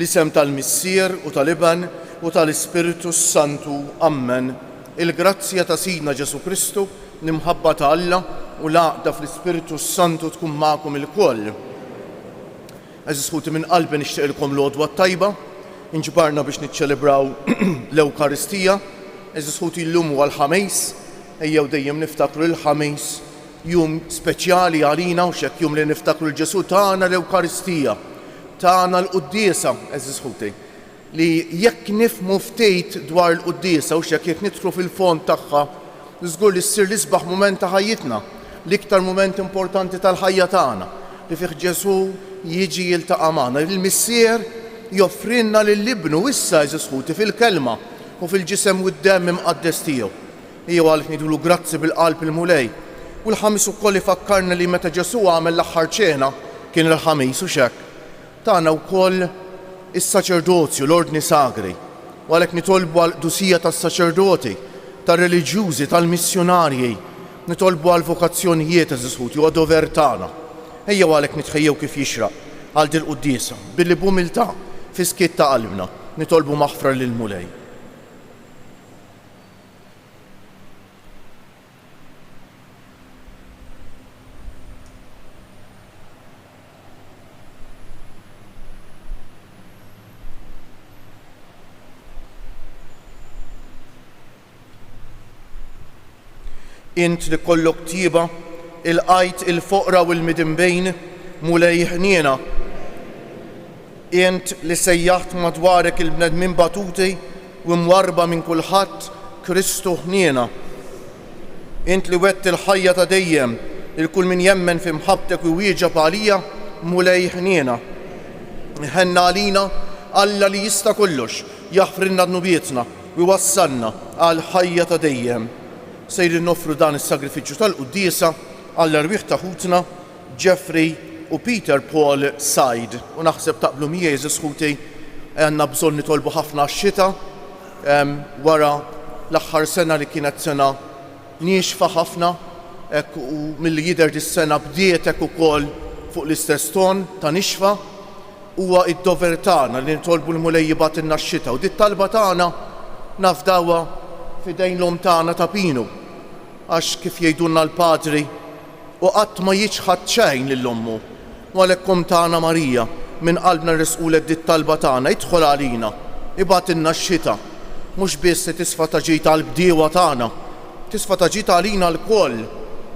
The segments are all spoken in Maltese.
fl-isem tal-Missier u tal-Iban u tal-Ispiritu Santu. Amen. Il-grazzja ta' Sidna Ġesu Kristu, l-imħabba ta' Alla u l-għaqda fl-Ispiritu Santu tkun magħkom il-koll. Eżis ħuti minn qalbi nixtieqilkom l-għodwa tajba, inġbarna biex niċċelebraw l-Ewkaristija. Eżis ħuti l-lum u għal-ħamejs, ejjew dejjem niftakru l-ħamejs, jum speċjali għalina u xek jum li niftakru l-Ġesu tagħna l-Ewkaristija, tagħna l-Quddiesa. Eżis ħuti li jekk nifhmu ftejt dwar l-Quddiesa u xek jekk nidħlu fil-fond tagħha, żgur li ssir l-isbaħ mument ta' ħajjitna, l-iktar mument importanti tal-ħajja tagħna, li fih Ġesu jiġi jiltaqa' magħna. Il-Missier joffrinna lill-Ibnu issa eżis ħuti fil-kelma u fil-ġisem u d-demm imqaddes tiegħu. Ejjew għalek ngħidulu grazzi bil-qalb il-mulej. U l-ħamis ukoll ifakkarna li meta Ġesu għamel l-aħħar ċena kien il-ħamis u xek. Tagħna wkoll is-saċerdozju, l-ordni sagri. U għalhekk nitolbu għall-qdusija tas-saċerdoti, tar-reliġjużi, tal-missjonarji, nitolbu għall-vokazzjonijiet eżis ħuti u għad-dover tagħna. Ejjew għalhekk nitħejjew kif jixraq għal din il-Quddiesa billi b'umiltà fi skiet ta' qalbna nitolbu maħfra lill-mulej. Int li kollok tieba il-qajt il-foqra u l-midinbejn mulej ħniena. Int li sejjaħt madwarek il-bnedmin batuti u mwarba minn kulħadd Kristu ħniena. Int li wett il-ħajja ta' dejjem il-kull min jemmen fi mħabtek u wieġeb għalija mulej ħniena. Ħenna għalina Alla li jista' kollox jaħfrilna d-nubietna u wassalna għal ħajja ta' dejjem. Sejrin noffru dan is-sagrifiċċju tal-Quddiesa għall-arwieħ ta' ħutna Jeffrey u Peter Paul Said. U naħseb taqblu miegħi eżis ħuti għandna bżonn nitolbu ħafna x-xita wara l-aħħar sena li kienet sena nixfa ħafna u milli jidher dis-sena bdiet hekk ukoll fuq l-istess ton ta' nixfa. Huwa id-dover tagħna li nitolbu l-mulej jibgħatilna x-xita u dit-talba tagħna nafdawha f'idejn l-om tagħna ta' Pinu. Għax kif jgħidulna l-Padri u qatt ma jiġħad xejn lill-ommu. U għalhekk Om tagħna Marija minn qalbna nresqulek dit-talba tagħna idħol għalina, ibgħatilna x-xita. Mhux biss se tisfataġġi tal-bdiewa tagħna, tisfataġġi għalina l-koll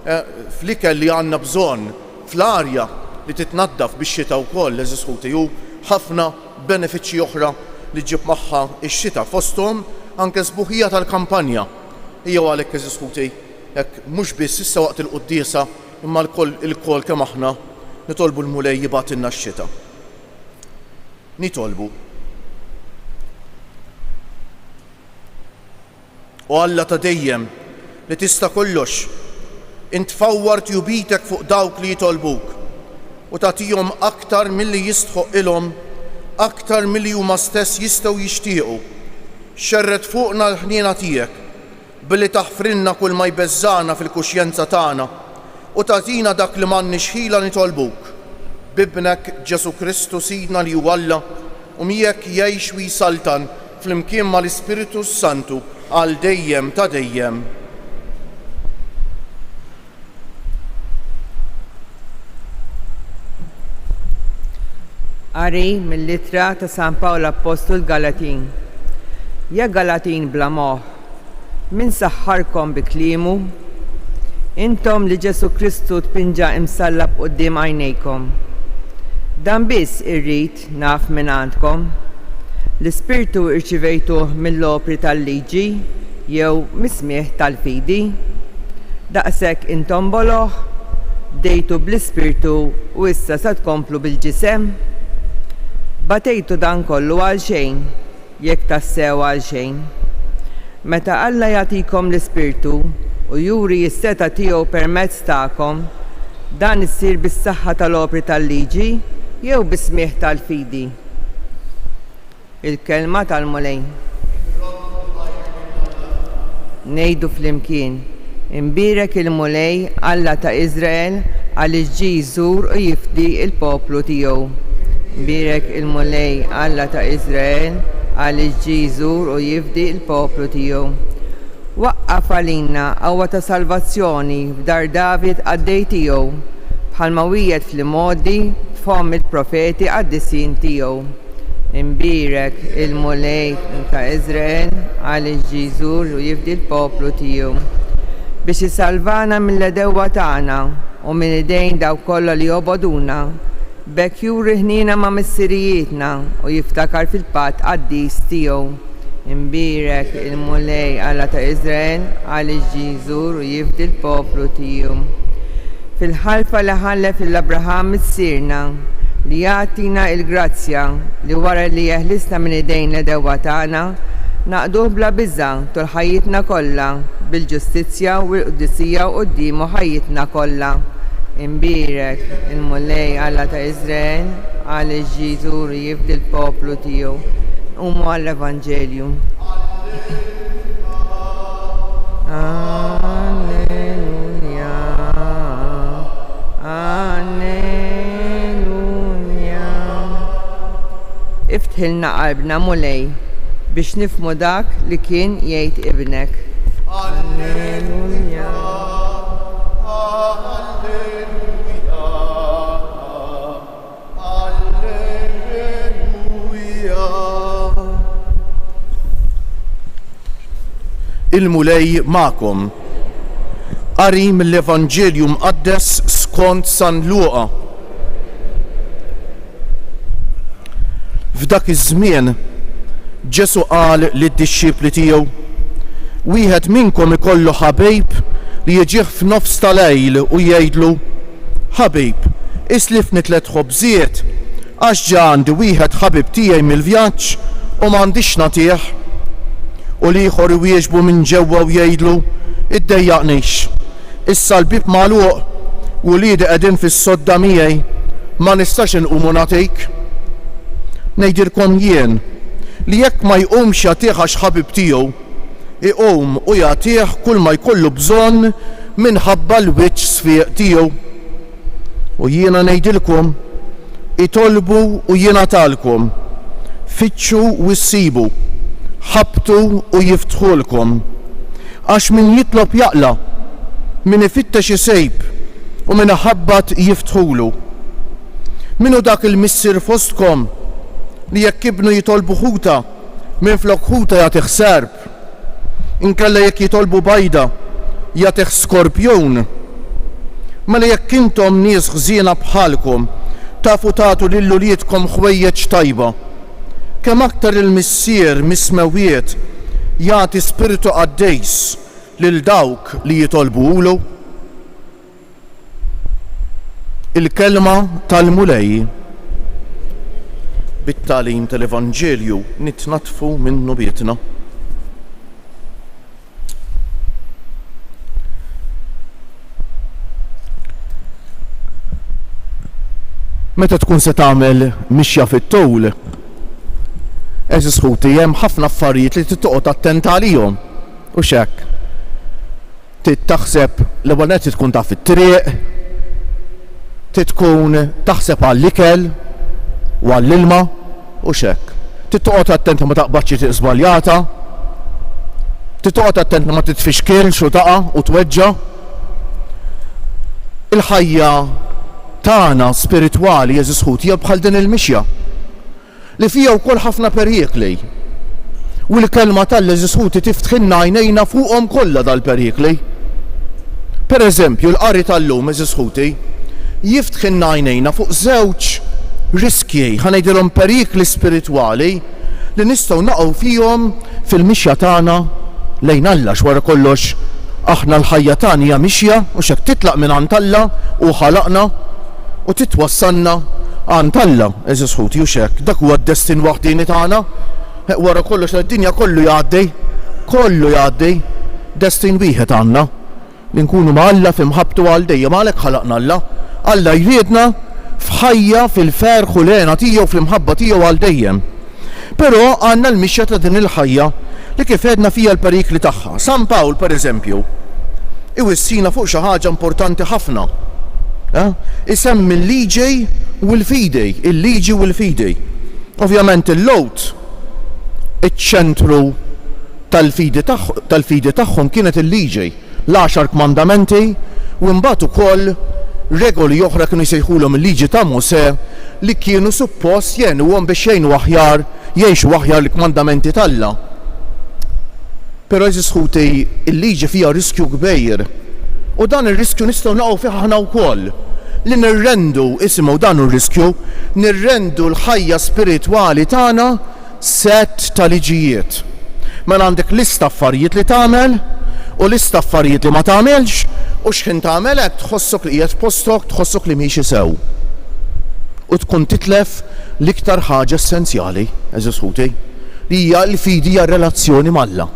fl-ikel li għandna bżonn, fl-arja li titnaddaf bix-xita wkoll eżis ħuti u ħafna benefiċċji oħra li ġib magħha x-xita fosthom anke sbuħija tal-kampanja. Ejjew għalhekk eżis ħuti hekk mhux biss issa waqt il-Quddiesa imma l-koll kemm aħna nitolbu l-mulej jibgħatilna x-xita. Nitolbu. U Alla ta' dejjem li tista' kollox intfawwar tjubitek fuq dawk li jitolbuk u tagħtihom aktar milli jistħoq ilhom, aktar milli huma stess jistgħu jixtiequ. Xerret fuqna l-ħniena tiegħek billi taħfrilna kull ma jbeżżana fil-kuxjenza tagħna u tagħtina dak li m'għandniex ħila nitolbuk. Bibnek Ġesu Kristu Sidna li huwa Alla u miegħek jgħix u jisaltan flimkien mal-Ispiritu Santu għal dejjem ta' dejjem. Qari mill-Littra ta' San Pawl Apostol Galatin. Ja Galatin bla moħħ, min saħħarkom bi kliemu, intom li Ġesu Kristu tpinġa imsallab quddiem għajnejkom. Dan biss irrid naf minn għandkom. L-Ispirtu irċivejtuh mill-opri tal-liġi jew mismieħ tal-fidi. Daqshekk intom boloħ, dejtu bl-Ispirtu u issa sa tkomplu bil-ġisem. Batejtu dan kollu għal xejn, jekk tassew għal xejn. Meta Alla jagħtikom l-Ispirtu u juri s-seta tiegħu permezz tagħkom, dan issir bis-saħħa tal-opri tal-liġi jew bismieħ tal-fidi. Il-kelma tal-mulej. Ngħidu flimkien, imbirek il-mulej Alla ta' Iżrael għaliex ġie jżur u jifdi il-poplu tiegħu. Birek il-mulej Alla ta' Izrael għaliex ġie jżur u jifdi l-poplu tiegħu. Waqqaf għalina qawwa ta' salvazzjoni f'dar David għaddej tiegħu bħalma wiegħed fl-modi f'hom il-profeti għad-dissin tiegħu. Imbirek il-mulej ta' Izrael għaliex ġie jżur u jifdi l-poplu tiegħu biex isalvana mill-edewwa tagħna u minn idejn daw kollha li joboduna, bekk juri ħnina ma' missirijietna u jiftakar fil-patt qaddis tiegħu. Imbirek il-mulej Alla ta' Izrael għaliex ġie jżur u jifdi l-poplu tiegħu. Fil-ħalfa li ħallef l-Abraham missierna li jagħtina l-grazzja li wara li jeħlisna minn idejn l-edewwa tagħna naqduh bla biża' tul ħajjitna kollha bil-ġustizzja u l-qudisija qudiemu ħajjitna kollha. Imbirek il-mulej Alla ta' Izrael għaliex ġie jżur u jifdi l-poplu tiegħu. Umu għall-Evanġelju. Iftħilna qalbna mulej biex nifmu dak li kien jgħid ibnek. Alleluja. Il-mulej ma'kom. Qari mill-Evanġelju mqaddes skont San Luqa. F'dak iż-żmien Ġesu qal lid-dixxipli tiegħu: wieħed minnkom ikollu ħabib li jiġih f'nofs tal-lejl u jgħidlu: ħabib, islifni 3 ħobżiet għax ġa għandi wieħed ħabib tiegħi mill-vjaġġ u m'għandix nagħtih. U l-ieħor iwieġbu minn ġewwa u jgħidlu: iddejjaqnix, issa l-bib magħluq u liedi qegħdin fis-sodda miegħi ma nistax inqumu nagħtik. Ngħidilkom jien li jekk ma jqumx jagħtih għax ħabib tiegħu, iqum u jagħtih kull ma jkollu bżonn minħabba l-wiċċ sfiq tiegħu. U jiena ngħidilkom, itolbu u jingħatalkom, fittxu u ssibu, ħabtu u jiftħulkom. Għax min jitlob jaqla, min ifittex isejb u min iħabbat jiftħulu. Minu dak il-missier fostkom li jekk ibnu jitolbu ħuta minflok ħuta jagħtih serb, inkella jekk jitolbu bajda jagħtih skorpjon. Mela jekk intom nies ħżiena bħalkom tafu tagħtu lil uliedkom ħwejjeġ tajba, kemm aktar il-missier mismewiet jagħti spiritu qaddejs lil dawk li jitolbuhulu. Il-kelma tal-mulej. Bit-tagħlim tal-Evanġelju nitnatfu minnu bietna. Meta tkun se tagħmel mixja fit-tul, eżis ħuti hemm ħafna affarijiet li tittoqgħod attent għalihom u x'hekk. Taħseb l-ewwel nett tkun taf it-triq, tkun taħseb għall-ikel u għall-ilma u x'hekk. Tittoqgħod attent ma taqbadx triq żbaljata, tittoqgħod attent ma titfixkilx u taqa' u tweġġa'. Il-ħajja tagħna spiritwali eżis ħuti hija bħal din il-mixja li fija wkoll ħafna perikli. U l-kelma tal-eżis ħuti tiftħilna għajnejna fuqhom kollha dal-perikli. Pereżempju l-qari tal-lum eżis ħuti jiftħilna għajnejna fuq żewġ riskji, ħanejdilhom perikli spiritwali li nistgħu naqgħu fihom fil-mixja tagħna lejn Alla. Wara kollox aħna l-ħajja tagħna hija mixja u x'hekk titlaq minn għand Alla u ħalaqna u titwassalna għand Alla eżis ħuti u x'hekk. Dak huwa d-destin waħdini tagħna. Wara kollox id-dinja kollu jgħaddi, destin wieħed għandna li nkunu ma' Alla fimħabtu għal dejjem. Għalhekk ħalaqna Alla. Alla jriedna f'ħajja fil-ferħ u l-għena tiegħu fl-imħabba tiegħu għal dejjem. Però għandna l-mixja ta' din il-ħajja li kif għedna fija l-perikli tagħha. San Pawl pereżempju iwissina fuq xi ħaġa importanti ħafna Isemmi l-liġi u l-fidej, il-liġi u l-fidej. Ovvjament il-Lot, iċ-ċentru tal-fidi tagħhom kienet il-liġi, l-10 kmandamenti u mbagħad ukoll regoli oħra kienu jsejħulhom il-liġi ta' Mose li kienu suppost jgħinuhom biex jgħixu aħjar l-kmandamenti tal-Alla. Però eżisħuti il-liġi fiha riskju kbir. U dan ir-riskju nistgħu naqgħu fih aħna wkoll. Li nirrendu isimgħu dan ir-riskju, nirrendu l-ħajja spiritwali tagħna set ta' liġijiet. Mela għandek lista affarijiet li tagħmel u lista affarijiet li ma tagħmelx u x'kien tagħmel hekk tħossok li qiegħed f'postok, tħossok li mhix isew. U tkun titlef l-iktar ħaġa essenzjali, eżisħuti, li hija l-fidi hija relazzjoni mal-Alla.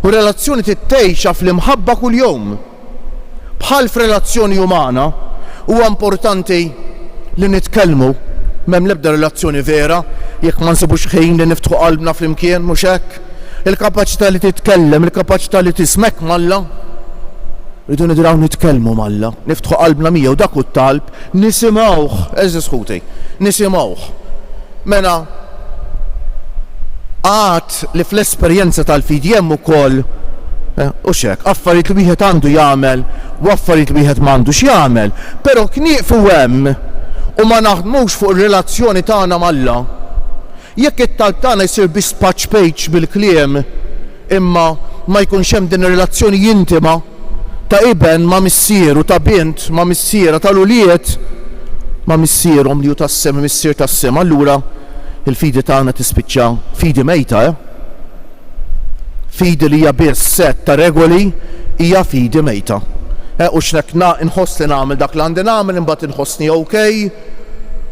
U relazzjoni tittejxa fl-imħabba kuljum. Bħal f'relazzjoni umana huwa importanti li nitkellmu m'hemm l-ebda relazzjoni vera jekk ma nsibux ħin li niftħu qalbna flimkien mhux hekk. Il-kapaċità li titkellem, il-kapaċità li tismek mal-Alla. Rridu nidraw nitkellmu mal-Alla, niftħu qalbna miegħu dak hu t-talb, nisimgħuh, eżisħuti, nisimgħuh. Mela għad li fl-esperjenza tal-fidjem ukoll u xek, affarijiet li wieħed għandu jagħmel u affarijiet li wieħed m'għandux jagħmel, però knieqfu hemm u ma naħdmux fuq ir-relazzjoni tagħna mal-Alla. Jekk it-talb tagħna jsir biss patch page bil-kliem imma ma jkunx hemm din ir-relazzjoni intima ta' iben ma' missier u ta' bint ma' missiera tal-uliet ma' missierhom li hu tas-sem missier tas-sem, allura il-fidi tagħna tispiċċa fidi mejta, Fidi li hija biss set ta' regoli hija fidi mejta. U x'nek inħoss li nagħmel dak li għandi nagħmel imbagħad inħossni okej,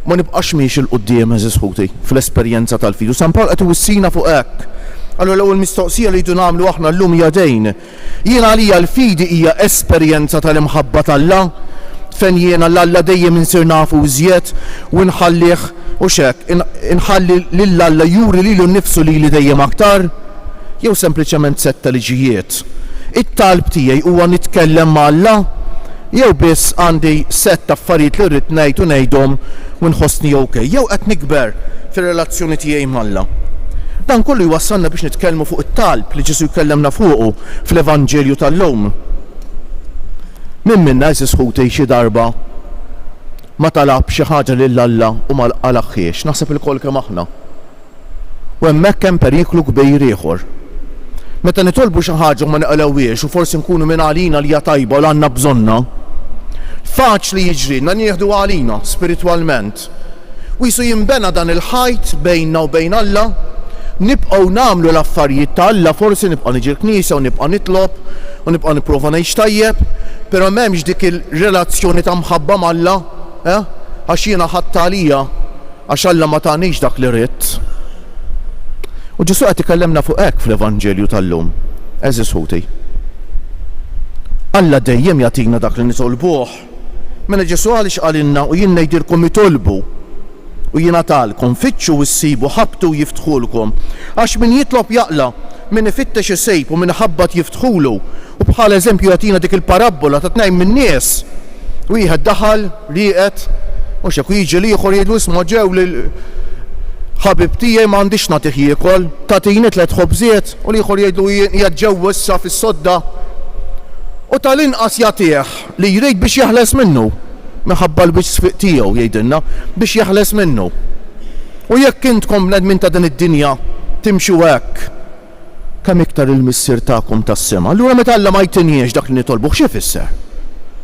ma nibqax miex il-qudiem eżisħuti fl-esperjenza tal-fidi. San Pawl qed iwissina fuq hekk. Allura l-ewwel mistoqsija li jdu nagħmlu aħna llum hija dejn. Jiena għalija l-fidi hija esperjenza tal-imħabba tal-Alla fejn jiena l-Alla dejjem insir nafu iżjed u nħallih u xek, inħalli lill-Alla juri lilu nnifsu li dejjem aktar, jew sempliċement setta liġijiet. It-talb tiegħi huwa nitkellem ma' Alla, jew biss għandi setta affarijiet li rrid ngħid u ngħidhom u nħossni okej, jew qed nikber fir-relazzjoni tiegħi mal-Alla. Dan kollu jwassalna biex nitkellmu fuq it-talb li Ġesu jkellemna fuqu fl-Evanġelju tal-lum. Min minna jisħuti xi darba ma talab xi ħaġa lill-Alla u ma qalaqħiex, naħseb il-kol kemm aħna. U hemmhekk hemm periklu kbir ieħor. Meta nitolbu xi ħaġa u ma naqalewwiex u forsi nkunu minn għalina li hija tajba u għandna bżonna, faċli jiġrilna nieħdu għalina spiritwalment. U jisu jinbena dan il-ħajt bejnna u bejn Alla, nibqgħu nagħmlu l-affarijiet ta' Alla, forsi nibqa' niġi l-Knisja u nibqa' nitlob u nibqa' nipprova ngħix tajjeb, però m'hemmx dik il-relazzjoni ta' mħabba mal-Alla, għax jiena ħadd għalija għax Alla ma tagħnix dak li ridt. U Ġesu qed ikellemna fuq hekk fl-Evanġelju tal-lum. Eżisħuti. Alla dejjem jagħtina dak li nitolbuh. Mela Ġesu għaliex qalilna u jien ngħidilkom itolbu u jingħatalkom, fittxu issibu, ħabtu jiftħulkom. Għax min jitlob jaqla, min ifittex isejb u min ħabbat jiftħulu. U bħal eżempju jagħtina dik il-parabola ta' tnejn min-nies. Wieħed daħal, rieqed, u xek jiġi l-ieħor jgħidu isma' ġew lil ħabib tiegħi m'għandix nagħtih jiekol, tagħtini 3 ħobżiet u l-ieħor jgħidu jaġġew issa fis-sodda. U tal-inqas jagħtih li jrid biex jaħles minnu. Minħabba l-biċ tiegħu jgħidilna biex jaħles minnu. U jekk intkom bnedmin ta' din id-dinja timxu hekk, kemm iktar il-missier tagħkom tas-sema. Allura meta Alla ma jtinniex dak li nitolbu xi fisser?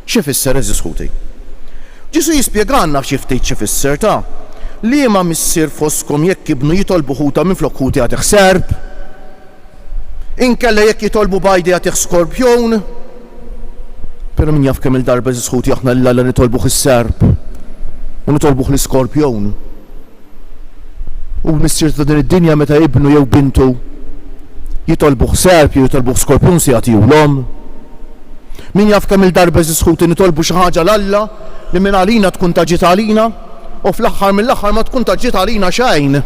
Xi fisser eżisħuti? Ġesu jispjegana xi ftit xi fisser ta' li ma missier foskom jekk ibnu jitolbu ħuta minflok ħuti għatih serb, inkella jekk jitolbu bajdi għatih skorpjon, pero min jaf kemm il-darba eżisħuti aħna l-Alla nitolbuh is-serb u nitolbuh l-iskorpjon. U l-missier ta' din id-dinja meta ibnu jew bintu jitolbuh serb jew jitolbuh skorpjon si jagħtihom. Min jaf kemm il-darba eżisħuti nitolbu xi ħaġa l-Alla li minn għalina tkun taġġiet għalina u fl-aħħar mill-aħħar ma tkun taġġiet għalina xejn.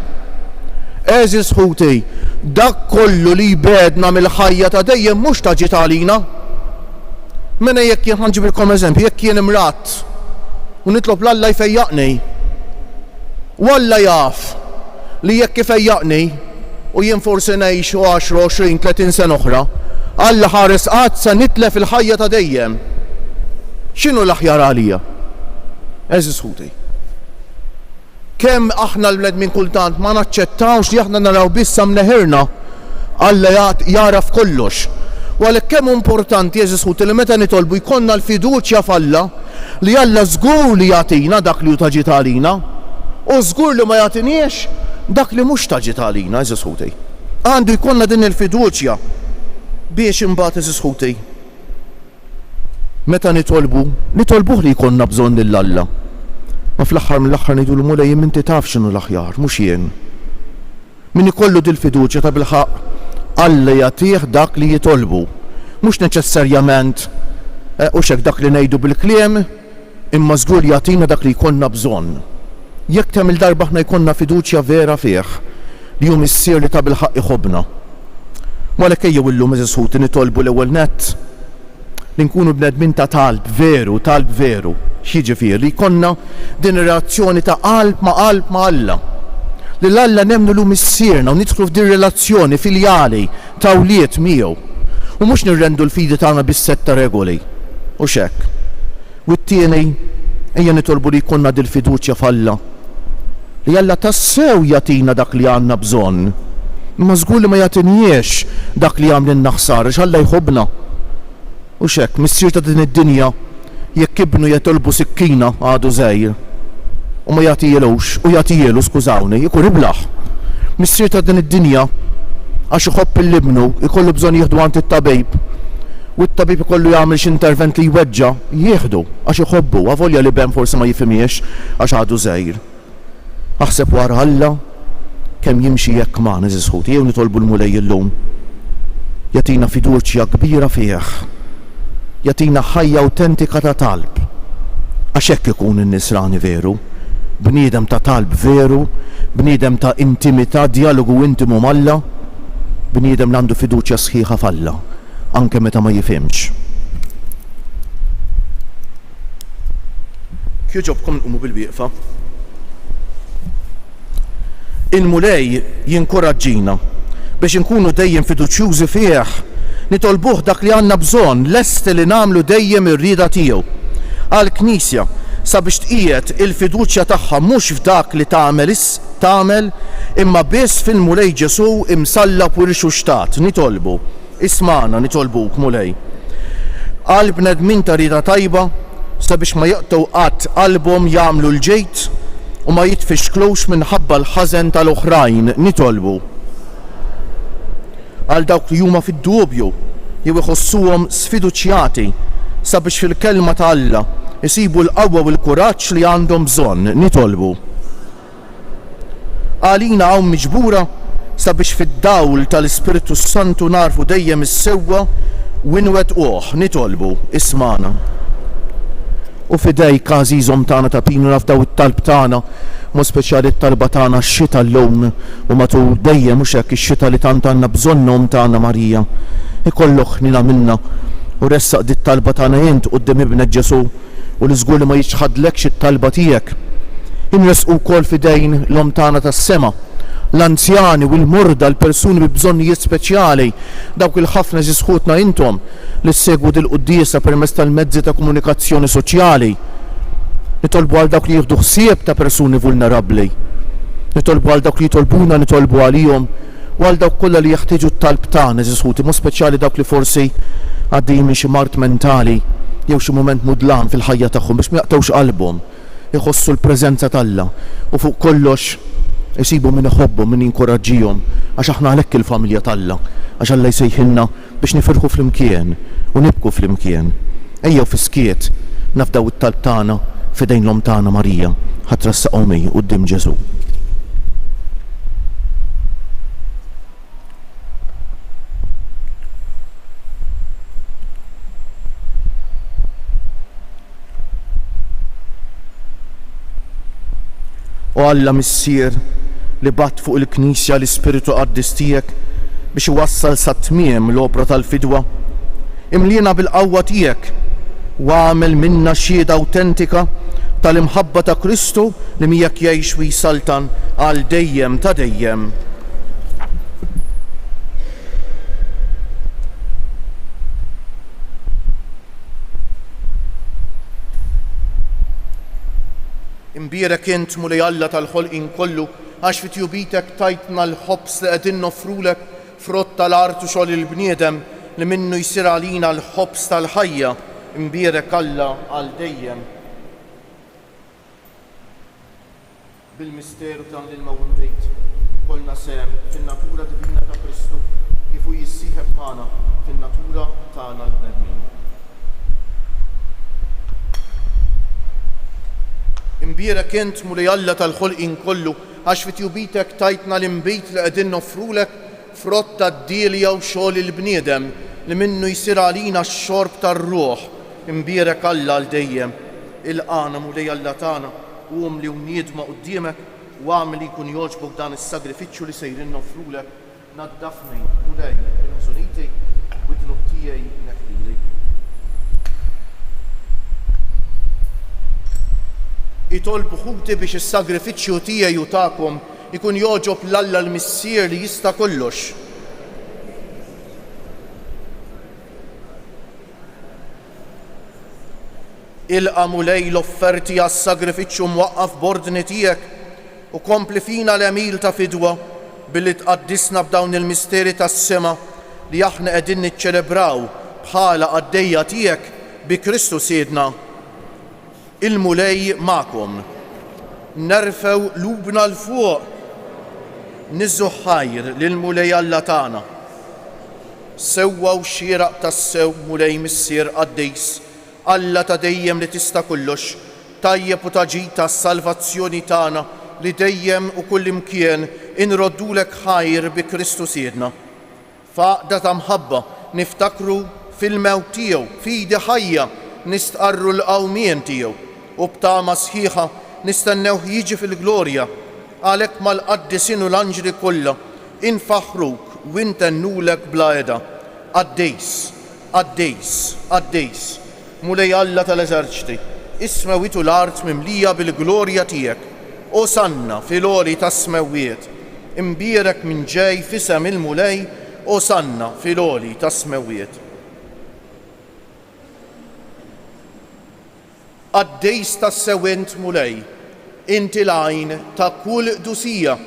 Eżisħuti, dak kollu li bedna mill-ħajja ta' dejjem mhux taġġiet għalina. Mena jekk jien ħanġibilkom eżempju, jekk jien imrat u nitlob l-Alla jfejjaqni. U Alla jaf li jekk ifejjaqni u jien forsi ngħix 10, 20, 30 sena oħra, Alla ħares qatt se nitlef il-ħajja ta' dejjem. X'inhu l-aħjar għalija? Eżis ħuti. Kemm aħna l-bnedmin kultant ma naċċettawx li aħna naraw bissa mneħirna, Alla jaraf kollox. U għalhekk kemm importanti eżis ħuti li meta nitolbu jkollna l-fiduċja f'Alla li Alla żgur li jagħtina dak li hu taġit għalina u żgur li ma jagħtiniex dak li mhux taġit għalina eżis ħuti. Għandu jkollna din il-fiduċja biex imbagħad eżis ħuti. Meta nitolbuh li jkollna bżonn lill-Alla. Ma fl-aħħar mill-aħħar ngħidu l-mulej inti taf x'inhu l-aħjar, mhux jien. Min ikollu dil-fiduċja ta' bil-ħaq Alla jagħtih dak li jitolbu. Mhux neċessarjament u xek dak li ngħidu bil-kliem, imma żgur jagħtina dak li jkollna bżonn. Jekk kemm il-darba aħna jkollna fiduċja vera fih li hu missier li ta' bil-ħaq iħobbna. Għalhekk ejjew illum eżis ħuti nitolbu l-ewwel nett li nkunu bnedmin ta' talb veru, x'jiġifieri li jkollna din ir-relazzjoni ta' qalb ma' Alla. Li l-Alla nemmnu lu missierna u nidħlu f'din relazzjoni filjali ta' wliet miegħu. U mhux nirrendu l-fidi tagħna bis-setta regoli. U x'hekk. U t-tieni ejja nitolbu li jkollna dil fiduċja f'Alla. Li Alla tassew jagħtina dak li għandna bżonn. Imma żgur li ma jagħtinniex dak li għamlilna ħsara x'Alla jħobbna. U x'hekk, missier ta' din id-dinja jekk ibnu jitolbu sikkina għadu żgħir. U ma jagħtijilux, u jagħtijielu skużawni, ikun iblaħ. Missier ta' din id-dinja għax iħobb il-ibnu ikollu bżonn jieħdu għand it-tabib. U t-tabib ikollu jagħmel x'intervent li jweġġa' jieħdu għax iħobbu, avolja li ben forsi ma jifhimiex għax għadu żgħir. Aħseb wara Alla kemm jimxi jekk magħna eżis ħuti, jew nitolbu l-mulej illum. Jagħtina fiduċja kbira fih. Jagħtina ħajja awtentika ta' talb. Għax hekk ikun in-nisrani veru. Bniedem ta' talb veru, bniedem ta' intimità, dialogu intimu mal-Alla, bniedem li għandu fiduċja sħiħa f'Alla, anke meta ma jifhimx. Kieġobkom nqumu bil-wieqfa. Il-mulej jinkoraġġina biex inkunu dejjem fiduċjużi fih, nitolbuh dak li għandna bżonn, lesti li nagħmlu dejjem ir-rieda tiegħu. Għall-Knisja sabiex tqiegħed il-fiduċja tagħha mhux f'dak li tagħmel imma biss fil-mulej Ġesu imsallab u rixuxtat. Nitolbu, isma'na nitolbuk mulej. Għal bnedmin ta' rieda tajba sabiex ma jaqtgħu qatt qalbhom jagħmlu l-ġejt u ma jitfixklux minħabba l-ħażen tal-oħrajn. Nitolbu. Għal dawk li huma fid-dubju jew iħossuhom sfiduċjati sabiex fil-kelma ta' Alla isibu l-qawwa u l-kuraġġ li għandhom bżonn. Nitolbu. Għalina hawn miġbura sabiex fid-dawl tal-Ispiritu Santu narfu dejjem is-sewwa u nwettquh. Nitolbu. Isma'na. U fidejk għażiżhom tagħna ta' pinu nafdaw it-talb tagħna, mod speċjali t-talba tagħna x-xita llum u matul dejjem mhux hekk ix-xita li tant għandna bżonnhom tagħna Marija. Ikollok ħnina minna u ressaq dit talba tagħna jent quddiem ibnet Ġesu u li żgur li ma jiċħadlekx it-talba tiegħek. Inresqu wkoll fidejn l-om tagħna tas-sema, l-anzjani u l-murda, l-persuni bi bżonnijiet speċjali, dawk il-ħafna ġisħutna intom li segwu dil-quddiesa permezz tal-mezzi ta' komunikazzjoni soċjali. Nitolbu għal dawk li jieħdu ħsieb ta' persuni vulnerabbli. Nitolbu għal dawk li jitolbuna, nitolbu għalihom u għal dawk kollha li jeħtieġu t-talb tagħna ġisħuti, mod speċjali dawk li forsi għaddejjin minn xi mart mentali jew xi mument mudlan fil-ħajja tagħhom biex ma jaqtgħux qalbhom, iħossu l-preżenza tal-Alla u fuq kollox isibu min iħobbhom, min jinkoraġġihom għax aħna għalhekk il-familja tal-Alla, għax Alla jsejħilna biex nifirħu flimkien u nibku flimkien. Ejjew fiskiet nafdaw it-talb tagħna f'idejn l-om tagħna Marija ħadd rassaqhom quddiem Ġesu. U Alla missier li batt fuq il-Knisja l-Ispiritu Qaddis tiegħek biex iwassal sa tmiem l-opra tal-fidwa, imliena bil-qawwa tiegħek u għamel minna xhieda awtentika tal-imħabba ta' Kristu li miegħek jgħix u jsaltan għal dejjem ta' dejjem. Imbierek int mulej Alla tal-ħolqien kollu għax fi tjubitek tajtna l-ħobs li qegħdin nofrulek frott tal-art u xogħol il-bniedem li minnu jsir għalina l-ħobs tal-ħajja. Imbierek Alla għal dejjem. Bil-misteru ta' l-mawndejt kollna sem fin-natura divina ta' Kristu kif hu jissieħeb magħna fin-natura tagħna l-bnedmin. Imbierek int mulej Alla tal-ħolqien kollu għax fi tjubitek tajtna l-imbit li qegħdin nofrulek frott tad-dielja u xogħol il-bniedem li minnu jsir għalina x-xorb tar-ruħ. Imbierek Alla għal dejjem. Il-qana mulej Alla tagħna qum li wniedma quddiemek u għamel li jkun jogħġbok dan is-sagrifiċċju li sejrin nofrulek. Naddafni mulej il-ħżuniti u d-dnub tiegħi neħlili. Itolbu ħuti biex is-sagrifiċċju tiegħi u tagħkom ikun jogħġob l-Alla l-Missier li jista' kollox. Ilqa' mulej l-offerti għas-sagrifiċċju mwaqqaf b'ordni tiegħek u kompli fina l-emil ta' fidwa billi tqaddisna b'dawn il-misteri tas-sema li aħna qegħdin niċċelebraw bħala għaddejja tiegħek bi Kristu Siedna. Il-mulej ma'kom. Nerfew lubna l-fuq. Niżżu ħajr lill-mulej Alla tagħna. Sewwaw xieraq tas-sew mulej missier qaddejs Alla ta' dejjem li tista' kollox, tajjeb u taġid tas-salvazzjoni tagħna li dejjem u kull imkien inroddulek ħajr bi Kristu Siedna. Faqda ta' mħabba niftakru fil-mewt tiegħu, fidi ħajja nistqarru l-qawmien tiegħu u b'tama sħiħa nistennewh jiġi fil-glorja. Għalhekk mal-qaddisin u l-anġli kollha infaħruk u intennulek bla eda. Qaddejs, qaddejs, qaddejs, mulej Alla tal-eżerċiti, ismewitu l-art mimlija bil-glorja tiegħek. Osanna fil-għoli tas-smewwiet. Imbierek minn ġej fisem il-mulej, osanna fil-għoli tas-smewwiet. Qaddejs tas-sewwent mulej, inti l-għajn ta' kull qdusija.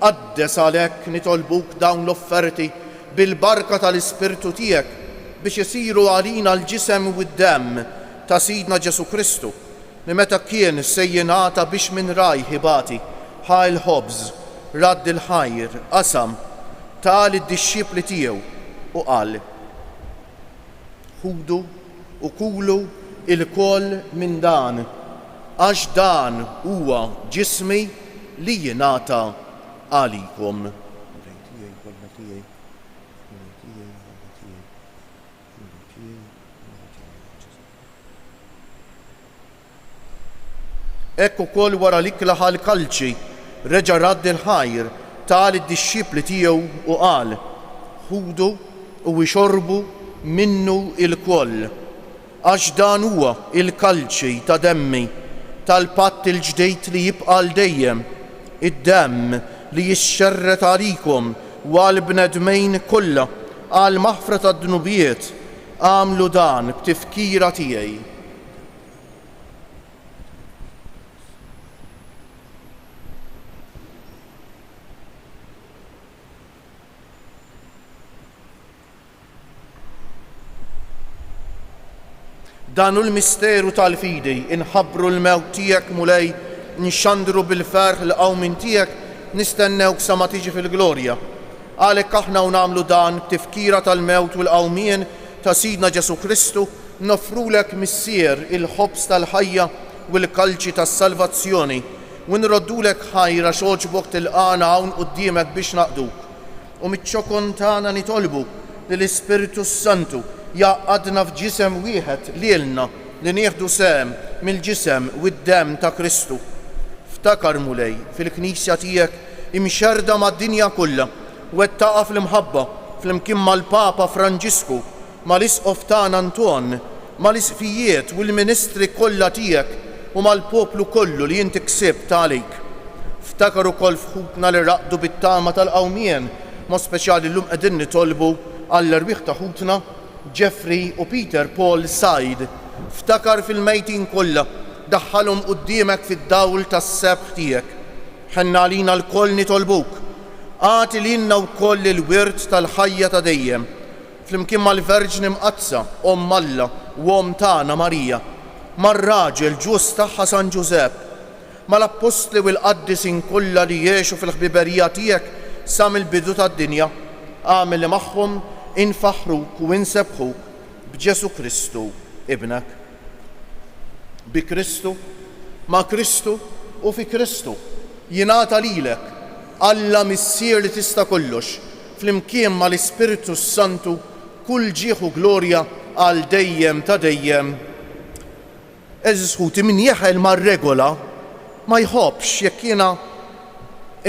Qaddes għalhekk nitolbuk dawn l-offerti bil-barka tal-Ispirtu tiegħek biex isiru għalina l-ġisem u d-demm ta' Sidna Ġesu Kristu li meta kien sejjinata biex minn raj ħibati ħa l-ħobż, radd il-ħajr, qasam, tal id-dixxipli tiegħu u qal: ħudu u kulu il-koll minn dan, għax dan huwa ġismi li jingħata għalikom. Ekku kol wara l-ikla ħal-kalċi reġa' radd il-ħajr tal id-dixxipli tiegħu u qal: ħudu u ixorbu minnu il-koll, għax dan huwa il-kalċi ta' demmi tal-patt il-ġdejt li jibqa' l-dejjem, id-demm li jixxerret għalikom u għall-bnedmejn kollha għal maħfra tad-dnubiet. Għamlu dan b'tifkira tiegħi. Danu l-misteru tal-fidi, inħabbru l-mewt tiegħek mulej, nxandru bil-ferħ l-qawmin tiegħek, nistennewk sa ma tiġi fil-glorja. Għalhekk aħna u nagħmlu dan tifkira tal-mewt u l-qawmien ta' Sidna Ġesu Kristu, nofrulek missier il-ħobs tal-ħajja u l-kalċi tas-salvazzjoni u nroddulek ħajra xogħġbok tilqana hawn quddiemek biex naqduk. U miċ-ċokon tagħna nitolbu li l-Ispiritu Santu jaqadna f'ġisem wieħed lilna li nieħdu sem mill-ġisem u d-demm ta' Kristu. Ftakar mulej fil-Knisja tiegħek imxerda mad-dinja kollha u qed taqa' fl-imħabba flimkien mal-Papa Franġisku, mal-Isqof tagħna Anton, mal-Isqifijiet u l-Ministri kollha tiegħek u mal-poplu kollu li inti ksibt għalik. Ftakar ukoll fħutna li raqdu bit-tama tal-qawmien, ma speċjali llum qegħdin nitolbu għall-erbieħ ta' ħutna Jeffrey u Peter Paul Said. Ftakar fil-mejtin kollha, daħħalhom quddiemek fid-dawl tas-sebħ tiegħek. Ħenna għalina l-koll nitolbuk. Għati lilna wkoll il-wirt tal-ħajja ta' dejjem. Flimkien mal-Verġni Mqazza, Omm Alla u Omm tagħna Marija, mar-raġel ġus tagħha San Ġusepp, mal-Apostli u l-Qaddisin kollha li jgħixu fil-ħbiberija tiegħek sa mill-bidu tad-dinja, għamel li magħhom infaħruk u insebħuk b'Ġesu Kristu ibnek. Bi Kristu, ma' Kristu u fi Kristu jingħata lilek Alla missier li tista' kollox, flimkien mal-Ispiritu Santu kull ġieħ u glorja għal dejjem ta' dejjem. Eżis ħuti min jeħel mar-regola ma jħobbx jekk jiena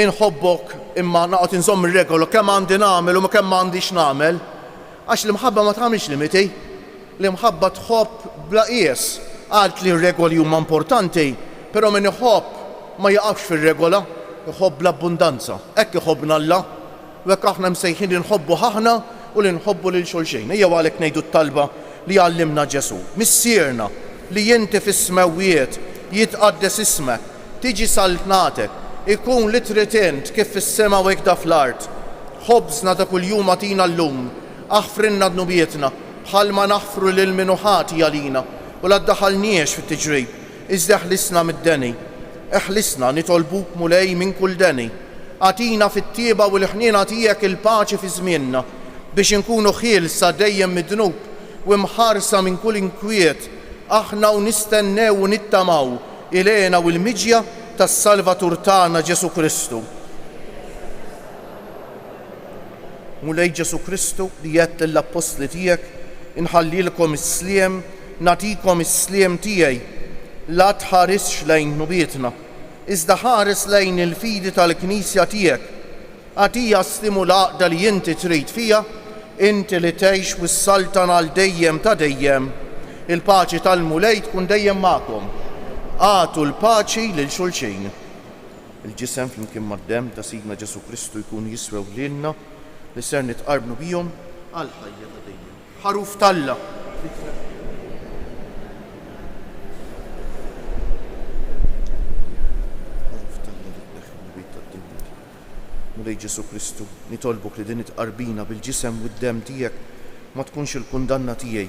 inħobbok imma naqgħod inżomm ir-regola kemm għandi nagħmel u kemm m'għandix nagħmel, għax l-imħabba ma tagħmilx limiti. L-imħabba tħobb bla qies. Għalt li r-regoli huma importanti, però min iħobb ma jaqafx fir-regola, iħobb l-abbundanza. Hekk iħobbna Alla, u hekk aħna msejħin li nħobbu ħaħna u li nħobbu lil xulxejn. Ejja għalhekk ngħidu t-talba li għallimna Ġesu. Missierna li inti fis-smawijiet jitqaddes ismek, tiġi saltnatek, ikun li trid int kif fis-sema u hekk da fl-art. Ħobżna ta' kuljum agħtina llum, aħfrinna dnubietna bħalma naħfru lil min ħati għalina u la ddaħħalniex fit-tiġrib, iżda ħlisna mid-deni. Eħlisna nitolbuk mulej minn kull deni. Għatina fit-tieba u l-ħniena tiegħek il-paċi fi żmienna biex inkunu ħielsa dejjem mid-dnub u mħarsa minn kull inkwiet aħna u nistennew u nittamaw ilena u l-miġja tas-Salvatur tagħna Ġesu Kristu. Mulej Ġesu Kristu li jgħid lill-Apostli tiegħek inħallilkom is-sliem, nagħtikom is-sliem tiegħi. La tħarisx lejn nubietna, iżda ħares lejn il-fidi tal-Knisja tiegħek. Għatija stimulaqda li inti trid fija, inti li tgħix wis-saltan għal dejjem ta' dejjem. Il-paċi tal-mulej tkun dejjem magħkom. Għatu l-paċi lil xulxejn. Il-ġisem flimkien mad-demm ta' Sidna Ġesu Kristu jkun jiswew lilna li ser nitqarbnu bihom għal ħajja ta' dejjem. Ħaruf Talla. Mulej Ġesu Kristu, nitolbuk li din itqarbina bil-ġisem u d-demm tiegħek ma tkunx il-kundanna tiegħi,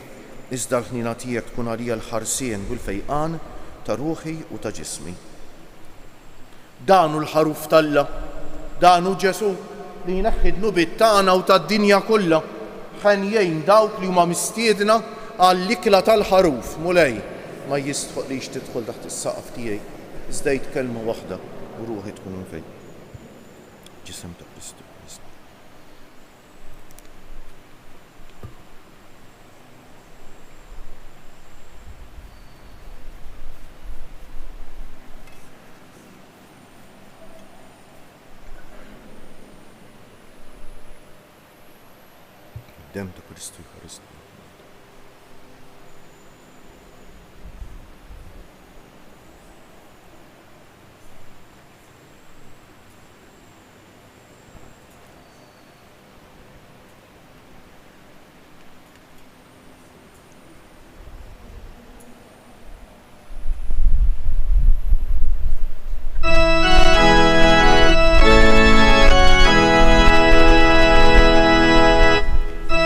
iżda l-ħnina tiegħek tkun għalija l-ħarsien u l-fejqan ta' ruħi u ta' ġismi. Danu l-ħaruf Talla, danu Ġesu li jneħħi d-nubiet tagħna u tad-dinja kollha ħenjejn dawk li huma mistiedna għall-ikla tal-ħaruf. Mulej ma jistħoqlix tidħol taħt is-saqaf tiegħi, iżda kelma waħda u ruħi tkun fejn. ġisem ta' Kristu. Dem ta' Kristu Kristu.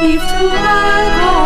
If to my God.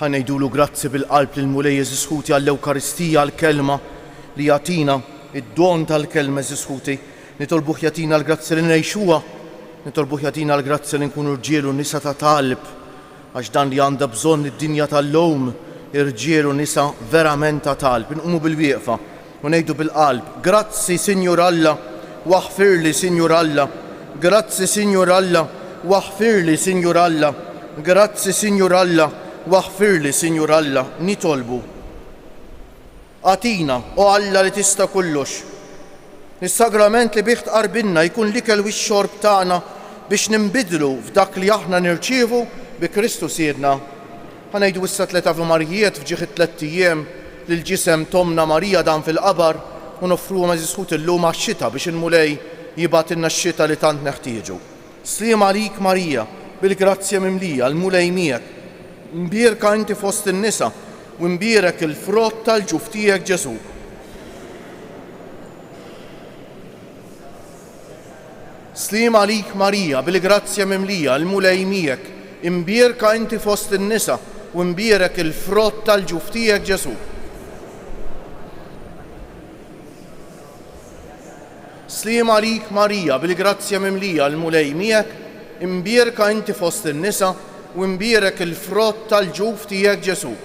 Ħanejdulu grazzi bil-qalb lill-Mulej Eżisħuti għall-Ewkaristija għall-kelma li jagħtina id-don tal-kelma Eżisħuti. Nitolbuh jagħtina l-grazzi li ngħixuha, nitolbuh jagħtina l-grazzi li nkunu rġiel u nisa ta' talb, għax dan li għandha bżonn id-dinja tal-lowm, irġiel u nisa verament ta' talb. Inqumu bil-wieqfa u ngħidu bil-qalb: grazzi Sinjur Alla, waħfirli Sinjur Alla, grazzi Sinjur Alla, waħfirli Sinjur Alla, grazzi Sinjur Alla, waħfirli Sinjur Alla. Nitolbu għatina o Alla li tista' kollox, is-sagrament li bih tqarbilna jkun l-ikel u x-xorb tagħna biex nimbidlu f'dak li aħna nirċievu bi Kristu Siedna. Ħanejdu issa 3 Ave Marijiet fġieħ 3 ijiem lill-ġisem Tomna Marija dan fil-qabar u nofruhom Eżisħut illum għax-xita biex il-Mulej jibgħatilna x-xita li tant neħtieġu. Sliem għalik Marija, bil-grazzja mimlija, l-Mulej miegħek, mbierka inti fost in-nisa u mbierek il-frott tal-ġuf tiegħek Ġesu. Sliem għalik Marija, bil-grazzja mimlija, l-Mulej miegħek, imbierka inti fost in-nisa u mbierek il-frott tal-ġuf tiegħek Ġesu. Sliem għalik Marija, bil-grazzja mimlija, l-Mulej miegħek, imbierka inti fost in-nisa u mbierek il-frott tal-ġuf tiegħek Ġesu.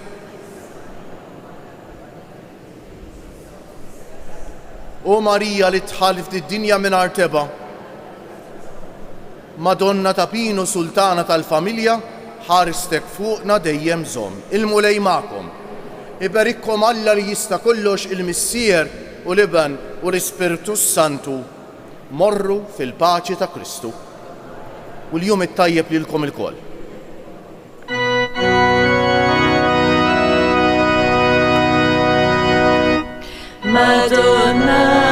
O Marija li tħalli f'did-dinja mingħajr teba, Madonna ta' Pinu Sultana tal-familja, ħaristek fuqna dejjem żomm. Il-Mulej magħkom. Iberikkom Alla li jista' kollox, il-Missier u l-Iben u l-Ispiritu Santu. Morru fil-paċi ta' Kristu. U l-jum it-tajjeb lilkom ilkoll. Madonna